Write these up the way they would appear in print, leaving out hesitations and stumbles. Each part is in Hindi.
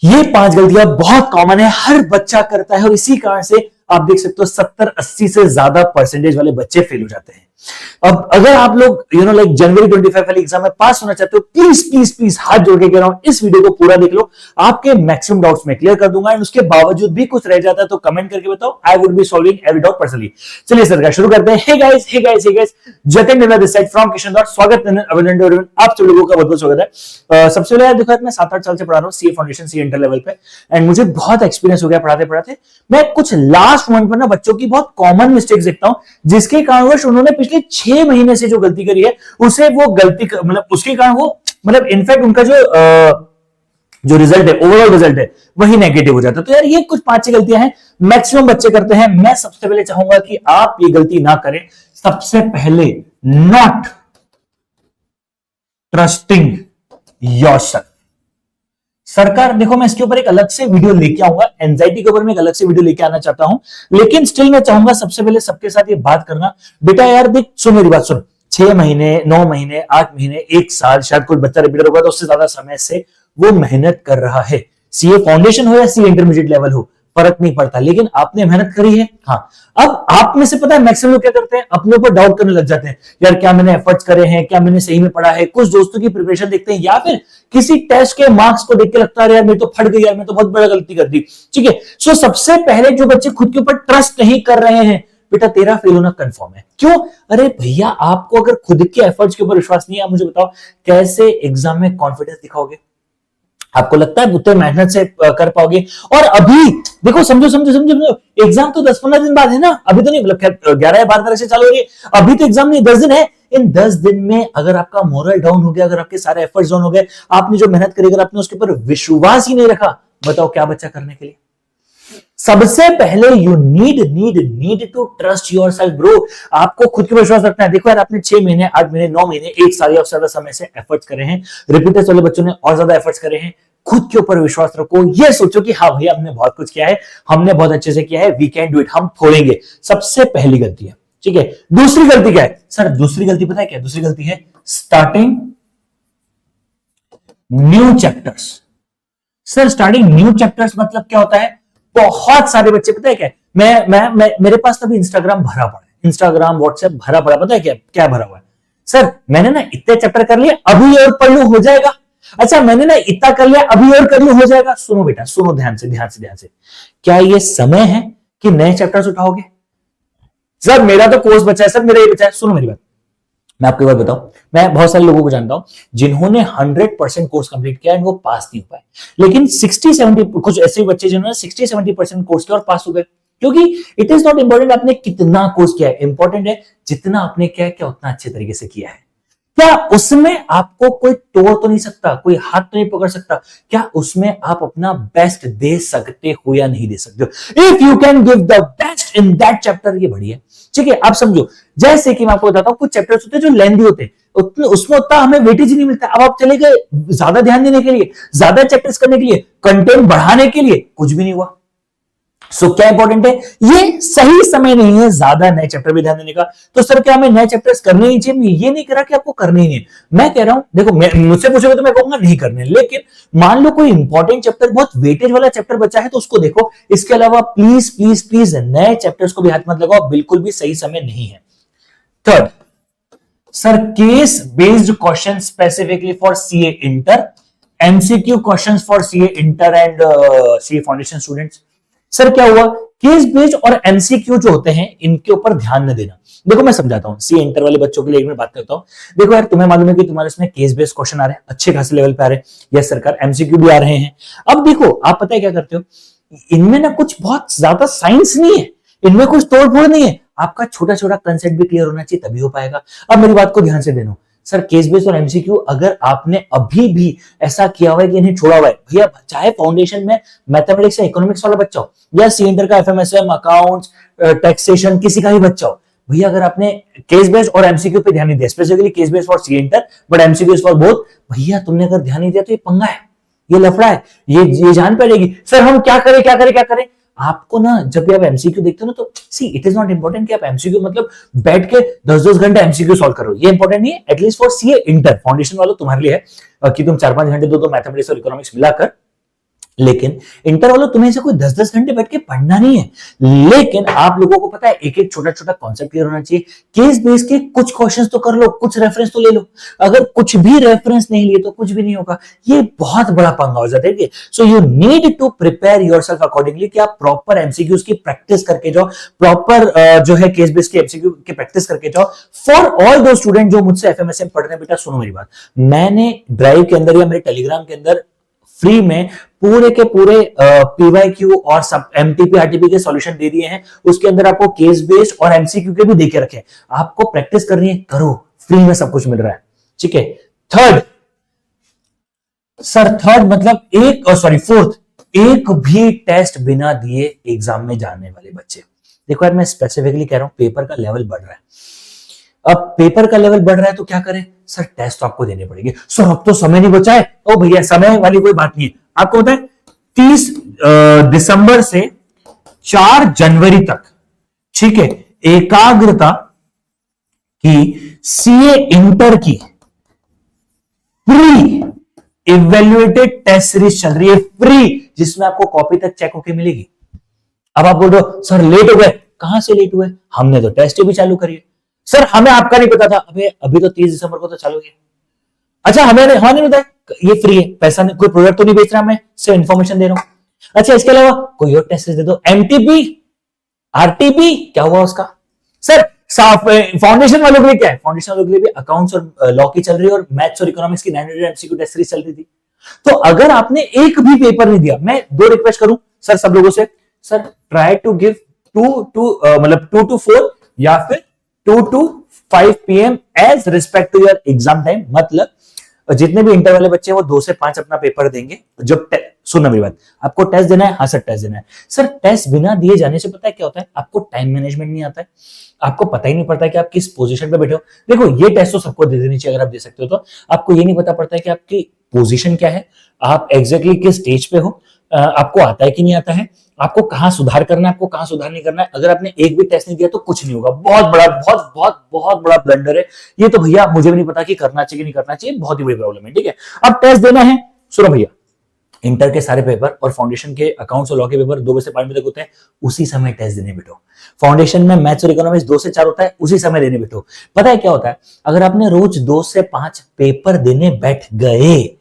ये 5 गलतियां बहुत कॉमन है, हर बच्चा करता है और इसी कारण से आप देख सकते हो 70-80 से ज्यादा परसेंटेज वाले बच्चे फेल हो जाते हैं। अब अगर आप लोग लाइक जनवरी 25 वाले एग्जाम में पास होना चाहते हो, प्लीज प्लीज प्लीज हाथ जोड़ के कह रहा हूं, इस वीडियो को पूरा देख लो, आपके मैक्सिमम डाउट्स में क्लियर कर दूंगा। एंड उसके बावजूद भी कुछ रह जाता है तो कमेंट करके बताओ, I would be solving every doubt personally. चलिए सर शुरू करते हैं। Hey guys Jatin Nirmala this side from Kishan dot, स्वागत अभिनंदन आप सब लोगों का बहुत बहुत स्वागत है। सबसे पहले देखो मैं 7-8 साल से पढ़ा रहा हूँ CA foundation, CA inter level पे, एंड मुझे बहुत एक्सपीरियंस हो गया पढ़ाते पढ़ाते। मैं कुछ लास्ट मोमेंट पर ना बच्चों की बहुत कॉमन मिस्टेक्स देखता हूं, जिसके कारणवश उन्होंने पिछले 6 महीने से जो गलती करी है उसे वो गलती मतलब उसके कारण वो इनफैक्ट उनका जो रिजल्ट है, ओवरऑल रिजल्ट है, वही नेगेटिव हो जाता है। तो यार ये कुछ 5-6 गलतियां हैं, मैक्सिमम बच्चे करते हैं। मैं सबसे पहले चाहूंगा कि आप ये गलती ना करें। सबसे पहले, नॉट ट्रस्टिंग योरसेल्फ। सरकार देखो, मैं इसके ऊपर एक अलग से वीडियो लेके आऊंगा, एंजाइटी के ऊपर मैं एक अलग से वीडियो लेके आना चाहता हूं, लेकिन स्टिल मैं चाहूंगा सबसे पहले सबके साथ ये बात करना। बेटा यार देख, सुन मेरी बात सुन, 6 महीने 9 महीने 8 महीने 1 साल, शायद कोई बच्चा रिपीटर होगा तो उससे ज्यादा समय से वो मेहनत कर रहा है। सीए फाउंडेशन हो या सीए इंटरमीडिएट लेवल हो, फर्क नहीं पड़ता, लेकिन आपने मेहनत करी है। हाँ, अब आप में से पता है मैक्सिमम लोग क्या करते हैं, अपने ऊपर डाउट करने लग जाते हैं, यार क्या मैंने एफर्ट्स करे हैं, क्या मैंने सही में पढ़ा है। कुछ दोस्तों की प्रिपरेशन देखते हैं या फिर किसी टेस्ट के मार्क्स को देख के लगता है यार मैं तो फट गई, यार मैं तो बहुत बड़ा गलती कर दी। ठीक है, सो सबसे पहले जो बच्चे खुद के ऊपर ट्रस्ट नहीं कर रहे हैं, बेटा तेरा फेल होना कंफर्म है। क्यों? अरे भैया, आपको अगर खुद के एफर्ट्स के ऊपर विश्वास नहीं है, आप मुझे बताओ कैसे एग्जाम में कॉन्फिडेंस दिखाओगे? आपको लगता है उतने मेहनत से कर पाओगे? और अभी देखो, समझो एग्जाम तो 10-15 दिन बाद है ना, अभी तो नहीं, मतलब 11 या 12 तारीख से चालू हो रही है, अभी तो एग्जाम नहीं, 10 दिन है। इन 10 दिन में अगर आपका मोरल डाउन हो गया, अगर आपके सारे एफर्ट्स डाउन हो गए, आपने जो मेहनत करी अगर आपने उसके ऊपर विश्वास ही नहीं रखा, बताओ क्या बच्चा करने के लिए? सबसे पहले you need to trust yourself bro. आपको खुद के विश्वास रखना है। देखो यार, आपने 6 महीने 8 महीने 9 महीने 1 साल या उससे ज्यादा समय से एफर्ट्स करे हैं, रिपीटर्स वाले बच्चों ने और ज्यादा एफर्ट्स करे हैं। खुद के ऊपर विश्वास रखो, ये सोचो कि हाँ भैया हमने बहुत कुछ किया है, हमने बहुत अच्छे से किया है, वी कैन डू इट, हम फोड़ेंगे। सबसे पहली गलती है। ठीक है, दूसरी गलती क्या है सर? दूसरी गलती पता है क्या? दूसरी गलती है starting new chapters. Sir starting new chapters मतलब क्या होता है? बहुत सारे बच्चे, पता है क्या, मैं मेरे पास तभी इंस्टाग्राम भरा पड़ा है, इंस्टाग्राम व्हाट्सएप भरा पड़ा। पता है क्या क्या भरा हुआ है? सर मैंने ना इतने चैप्टर कर लिए, अभी और पढ़ लूं हो जाएगा। अच्छा मैंने ना इतना कर लिया, अभी और कर लूं हो जाएगा। सुनो बेटा, सुनो ध्यान से, क्या ये समय है कि नए चैप्टर्स उठाओगे? सर मेरा तो कोर्स बचा है, सर मेरा ये बचा है। सुनो मेरी बात, मैं आपको एक बात बताऊं, मैं बहुत सारे लोगों को जानता हूं जिन्होंने 100% कोर्स कंप्लीट किया एंड वो पास नहीं हो पाए, लेकिन 60-70 कुछ ऐसे बच्चे जिन्होंने 60-70% कोर्स किया और पास हो गए। क्योंकि इट इज नॉट इंपॉर्टेंट आपने कितना कोर्स किया है, इंपॉर्टेंट है जितना आपने किया है, क्या उतना अच्छे तरीके से किया है। क्या उसमें आपको कोई तोड़ तो नहीं सकता, कोई हाथ तो नहीं पकड़ सकता? क्या उसमें आप अपना बेस्ट दे सकते हो या नहीं दे सकते हो? If you can give the best in that chapter, ये बढ़िया। ठीक है, आप समझो, जैसे कि मैं आपको बताता हूं, कुछ चैप्टर्स होते हैं जो लेंथी होते हैं, उसमें उतना हमें वेटेज ही नहीं मिलता। अब आप चले गए ज्यादा ध्यान देने के लिए, ज्यादा चैप्टर्स करने के लिए, कंटेंट बढ़ाने के लिए, कुछ भी नहीं हुआ। सो क्या इंपॉर्टेंट है? ये सही समय नहीं है ज्यादा नए चैप्टर भी ध्यान देने का। तो सर क्या हमें नए चैप्टर्स करने ही चाहिए? ये नहीं कह रहा कि आपको करने ही नहीं है, मैं कह रहा हूं देखो, मुझसे पूछोगे तो मैं कहूंगा नहीं करने, लेकिन मान लो कोई इंपॉर्टेंट चैप्टर, बहुत वेटेज वाला चैप्टर बचा है तो उसको देखो। इसके अलावा प्लीज प्लीज प्लीज नए चैप्टर्स को भी हाथ मत लगाओ, बिल्कुल भी सही समय नहीं है। Third, sir case based question specifically for CA inter, MCQ questions for CA inter and CA foundation students. Sir क्या हुआ, केस बेस्ड और एमसीक्यू जो होते हैं इनके ऊपर ध्यान न देना। देखो मैं समझाता हूं, सी इंटर वाले बच्चों के लिए मैं बात करता हूं। देखो यार, तुम्हें मालूम है कि तुम्हारे इसमें केस बेस्ड क्वेश्चन आ रहे हैं, अच्छे खासे लेवल पे आ रहे हैं, यस सरकार, एमसीक्यू भी आ रहे हैं। अब देखो, आप पता है क्या करते हो, इनमें ना कुछ बहुत ज्यादा साइंस नहीं है, इनमें कुछ तोड़-फोड़ नहीं है, आपका छोटा छोटा कंसेप्ट भी क्लियर होना चाहिए, तभी हो पाएगा। अब मेरी बात को ध्यान से देना, सर केस बेस्ड और एमसीक्यू अगर आपने अभी भी ऐसा किया हुआ है कि इन्हें छोड़ा हुआ है, भैया चाहे फाउंडेशन में मैथमेटिक्स या इकोनॉमिक्स वाला बच्चा हो या सी इंटर का एफएमएसएम, अकाउंट्स, टैक्सेशन, किसी का भी बच्चा हो, भैया अगर आपने केस बेस्ड और एमसीक्यू पे ध्यान नहीं दिया, specifically case based for C inter but MCQ for both, भैया तुमने अगर ध्यान नहीं दिया तो ये पंगा है, ये लफड़ा है, ये जान पड़ेगी। सर हम क्या करें? आपको ना जब भी आप एमसीक्यू देखते हो ना, तो see it is not important कि आप एमसीक्यू मतलब बैठ के 10-10 घंटे एमसीक्यू सॉल्व करो, ये इंपॉर्टेंट नहीं है। At least for CA inter foundation वालों तुम्हारे लिए है कि तुम 4-5 घंटे दो मैथमेटिक्स और इकोनॉमिक्स मिलाकर लेकिन इंटर वालों तुम्हें से कोई 10-10 घंटे बैठ के पढ़ना नहीं है, लेकिन आप लोगों को पता है एक एक छोटा छोटा कॉन्सेप्ट क्लियर होना चाहिए। केस बेस के कुछ क्वेश्चंस तो कर लो, कुछ रेफरेंस तो ले लो। अगर कुछ भी रेफरेंस नहीं लिए तो कुछ भी नहीं होगा। ये बहुत बड़ा पंगा हो जाता है। So you need to prepare yourself accordingly कि आप प्रॉपर एमसीक्यूज की प्रैक्टिस करके जाओ, प्रॉपर जो है केस बेस के एमसीक्यू की प्रैक्टिस करके जाओ। फॉर ऑल दो स्टूडेंट जो मुझसे एफएमएसएम पढ़ रहे हैं, बेटा सुनो मेरी बात, मैंने ड्राइव के अंदर या मेरे टेलीग्राम के अंदर फ्री में पूरे के पूरे पीवाईक्यू और सब एमटीपी आरटीपी के सॉल्यूशन दे दिए हैं। उसके अंदर आपको केस बेस्ड और एमसीक्यू के भी देके रखे। आपको प्रैक्टिस करनी है, करो, फ्री में सब कुछ मिल रहा है। ठीक है। थर्ड मतलब फोर्थ, एक भी टेस्ट बिना दिए एग्जाम में जाने वाले बच्चे। देखो यार, मैं स्पेसिफिकली कह रहा हूं, पेपर का लेवल बढ़ रहा है। अब पेपर का लेवल बढ़ रहा है तो क्या करें सर? टेस्ट तो आपको देने पड़ेंगे। सर अब तो समय नहीं बचा है। ओ भैया, समय वाली कोई बात नहीं है। आपको पता है 30 दिसंबर से 4 जनवरी तक, ठीक है, एकाग्रता की सीए इंटर की फ्री इवेल्युएटेड टेस्ट सीरीज चल रही है, फ्री, जिसमें आपको कॉपी तक चेक होके मिलेगी। अब आप बोल रहे हो सर लेट हो गए। कहां से लेट हुए? हमने तो टेस्ट भी चालू करी है। सर हमें आपका नहीं पता था। अभी तो 30 दिसंबर को तो चालू किया। अच्छा, हमें नहीं बताया। ये फ्री है, पैसा नहीं, कोई प्रोडक्ट तो नहीं बेच रहा, मैं सिर्फ इन्फॉर्मेशन दे रहा हूं। अच्छा, इसके अलावा कोई और टेस्ट दे दो, एमटीपी आरटीपी, क्या हुआ उसका? सर फाउंडेशन वालों के लिए क्या है? फाउंडेशन वालों के लिए भी अकाउंट्स और लॉ की चल रही है और मैथ्स और इकोनॉमिक्स की 900 एमसीक्यू टेस्ट सीरीज चल रही थी। तो अगर आपने एक भी पेपर नहीं दिया, मैं 2 रिक्वेस्ट करूं सर सब लोगों से, sir try to give 2 to 4 या फिर 2 to 5 PM as respect to your exam time. मतलब जितने भी इंटर वाले बच्चे हैं वो 2 से 5 अपना पेपर देंगे। जब सुनना मेरी बात, आपको टेस्ट देना है, हाँ सर टेस्ट देना है। सर टेस्ट बिना दिए जाने से पता है क्या होता है? आपको टाइम मैनेजमेंट नहीं आता है, आपको पता ही नहीं पड़ता है कि आप किस पोजीशन पे बैठे हो। देखो ये टेस्ट तो सबको दे देनी चाहिए अगर आप दे सकते हो तो। आपको ये नहीं पता पड़ता है कि आपकी पोजीशन क्या है, आप एग्जैक्टली किस स्टेज पे हो, आपको आता है कि नहीं आता है, आपको कहां सुधार करना है, आपको कहां सुधार नहीं करना है। अगर आपने एक भी टेस्ट नहीं दिया तो कुछ नहीं होगा। बहुत बड़ा ब्लंडर है ये तो भैया। मुझे भी नहीं पता कि करना चाहिए नहीं करना चाहिए, बहुत ही बड़ी प्रॉब्लम है। ठीक है, अब टेस्ट देना है। सुनो भैया, इंटर के सारे पेपर और फाउंडेशन के अकाउंट्स और लॉ के पेपर 2 से 5 बजे तक होते हैं, उसी समय टेस्ट देने बैठो। फाउंडेशन में मैथ्स और इकोनॉमिक्स 2 से 4 होता है, उसी समय देने बैठो। पता है क्या होता है? अगर आपने रोज 2 से 5 पेपर देने बैठ गए,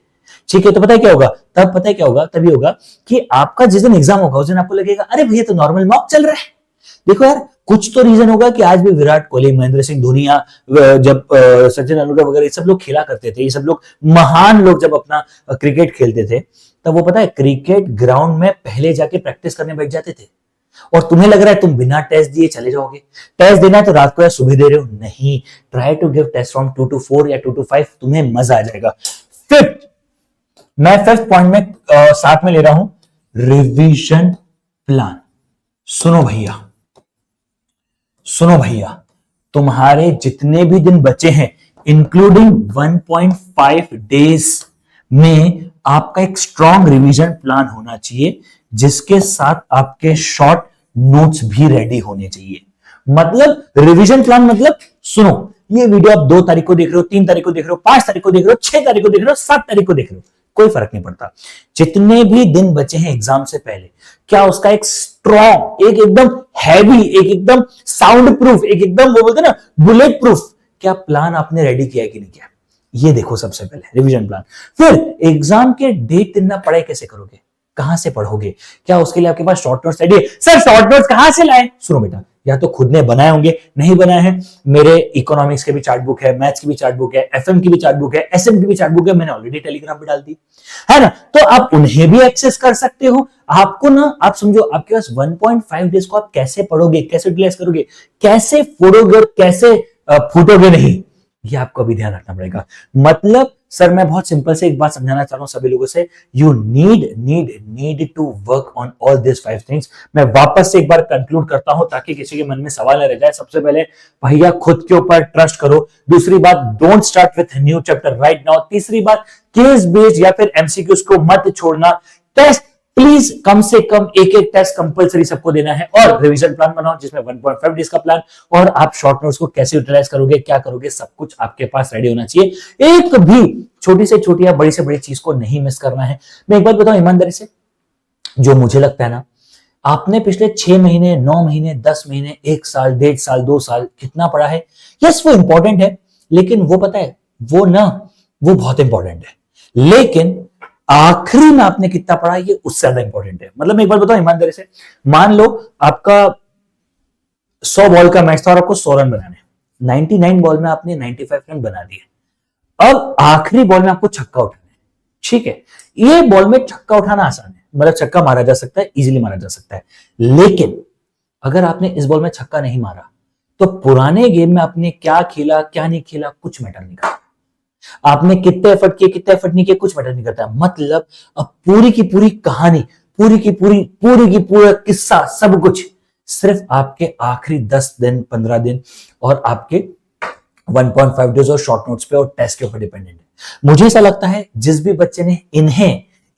ठीक है, तो पता है क्या होगा? तभी होगा कि आपका जिस दिन एग्जाम होगा उस दिन आपको लगेगा अरे भैया तो नॉर्मल मॉक चल रहा है। देखो यार, कुछ तो रीजन होगा कि आज भी विराट कोहली, महेंद्र सिंह धोनी, जब सचिन तेंदुलकर वगैरह ये सब लोग खेला करते थे, ये सब लोग महान लोग जब अपना क्रिकेट खेलते थे, तब वो पता है क्रिकेट ग्राउंड में पहले जाके प्रैक्टिस करने बैठ जाते थे। और तुम्हें लग रहा है तुम बिना टेस्ट दिए चले जाओगे। टेस्ट देना है तो रात को या सुबह दे रहे हो, नहीं। Try to give test from 2 to 4 या 2 to 5, तुम्हें मजा आ जाएगा। मैं फिफ्थ पॉइंट में साथ में ले रहा हूं रिवीजन प्लान। सुनो भैया, तुम्हारे जितने भी दिन बचे हैं इंक्लूडिंग 1.5 डेज में आपका एक स्ट्रॉन्ग रिवीजन प्लान होना चाहिए, जिसके साथ आपके शॉर्ट नोट्स भी रेडी होने चाहिए। मतलब रिवीजन प्लान मतलब, सुनो, ये वीडियो आप 2 तारीख को देख रहे हो, 3 तारीख को देख रहे हो, 5 तारीख को देख रहे हो, 6 तारीख को देख रहे हो, 7 तारीख को देख रहे हो, कोई फर्क नहीं पड़ता। जितने भी दिन बचे हैं एग्जाम से पहले, क्या उसका एक स्ट्रॉन्ग, एक एकदम हैवी, एक एकदम साउंड प्रूफ, एक एकदम वो बोलते हैं ना बुलेट प्रूफ, क्या प्लान आपने रेडी किया है कि नहीं किया? ये देखो सबसे पहले रिवीजन प्लान। फिर एग्जाम के डेट दिन ना पढ़ाई कैसे करोगे, कहां से पढ़ोगे? क्या उसके लिए आपके पास शॉर्ट नोट्स रेडी है? सर शॉर्ट नोट्स कहां से लाए? सुनो बेटा, या तो खुद ने बनाए होंगे, नहीं बनाए हैं, मेरे इकोनॉमिक्स के भी चार्ट बुक है, मैथ्स की भी चार्ट बुक है, एफएम की भी चार्ट बुक है, एसएम की भी चार्ट बुक है, मैंने ऑलरेडी टेलीग्राम पे डाल दी है ना, तो आप उन्हें भी एक्सेस कर सकते हो। आपको ना, आप समझो आपके पास 1.5 डेज को आप कैसे पढ़ोगे, कैसे यूटिलाइज करोगे, कैसे फोड़ोगे और कैसे फूटोगे नहीं, ये आपको अभी ध्यान रखना पड़ेगा। मतलब सर मैं बहुत सिंपल से एक बात समझाना चाह रहा हूं सभी लोगों से, you need to work on all this 5 things. मैं वापस से एक बार कंक्लूड करता हूं ताकि किसी के मन में सवाल न रह जाए। सबसे पहले भैया खुद के ऊपर ट्रस्ट करो। दूसरी बात, don't start with new chapter right now. तीसरी बात, केस बेस्ड या फिर एमसीक्यूज को मत छोड़ना। टेस्ट प्लीज कम से कम एक टेस्ट कंपलसरी सबको देना है। और रिवीजन प्लान बनाओ जिसमें 1.5 डेज का प्लान, और आप शॉर्ट नोट्स को कैसे यूटिलाइज करोगे, क्या करोगे, सब कुछ आपके पास रेडी होना चाहिए। एक भी छोटी से छोटी या बड़ी से बड़ी चीज को नहीं मिस करना है। मैं एक बात बताऊं ईमानदारी से, जो मुझे लगता है ना, आपने पिछले 6 महीने, 9 महीने, 10 महीने, 1 साल, 1.5 साल, 2 साल कितना पढ़ा है, यस वो इंपॉर्टेंट है, लेकिन वो पता है, वो ना, वो बहुत इंपॉर्टेंट है, लेकिन आखिरी में आपने कितना पढ़ा ये उससे ज्यादा इंपॉर्टेंट है। मतलब मैं एक बार बताऊं ईमानदारी से, मान लो आपका 100 बॉल का मैच था और आपको 100 रन बनाने, 99 बॉल में आपने 95 रन बना दिए, अब आखिरी बॉल में आपको छक्का उठाना है, ठीक है। ये बॉल में छक्का उठाना आसान है, मतलब छक्का मारा जा सकता है, इजीली मारा जा सकता है, लेकिन अगर आपने इस बॉल में छक्का नहीं मारा तो पुराने गेम में आपने क्या खेला क्या नहीं खेला कुछ मैटर नहीं करता, आपने कितने एफर्ट किए कितने एफर्ट नहीं किए कुछ मैटर नहीं करता। मतलब अब पूरी की पूरी कहानी, पूरी की पूरा किस्सा, सब कुछ सिर्फ आपके आखिरी 10 दिन 15 दिन और आपके 1.5 डेज और शॉर्ट नोट्स पे और टेस्ट के ऊपर डिपेंडेंट है। मुझे ऐसा लगता है जिस भी बच्चे ने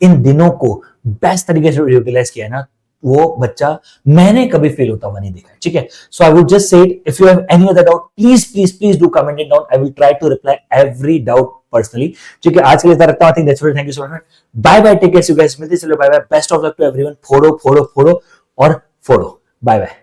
इन दिनों को बेस्ट तरीके से यूटिलाइज किया है ना, वो बच्चा मैंने कभी फेल होता हुआ नहीं देखा है, ठीक है। So I would just say if you have any other doubt please do comment it down, I will try to reply every doubt personally, ठीक है। आज के लिए इतना रखता हूं, I think that's all, thank you so much, bye bye, take care you guys, मिलते हैं, चलो bye bye, best of luck to everyone, फोड़ो फोड़ो फोड़ो और फोड़ो, बाय बाय।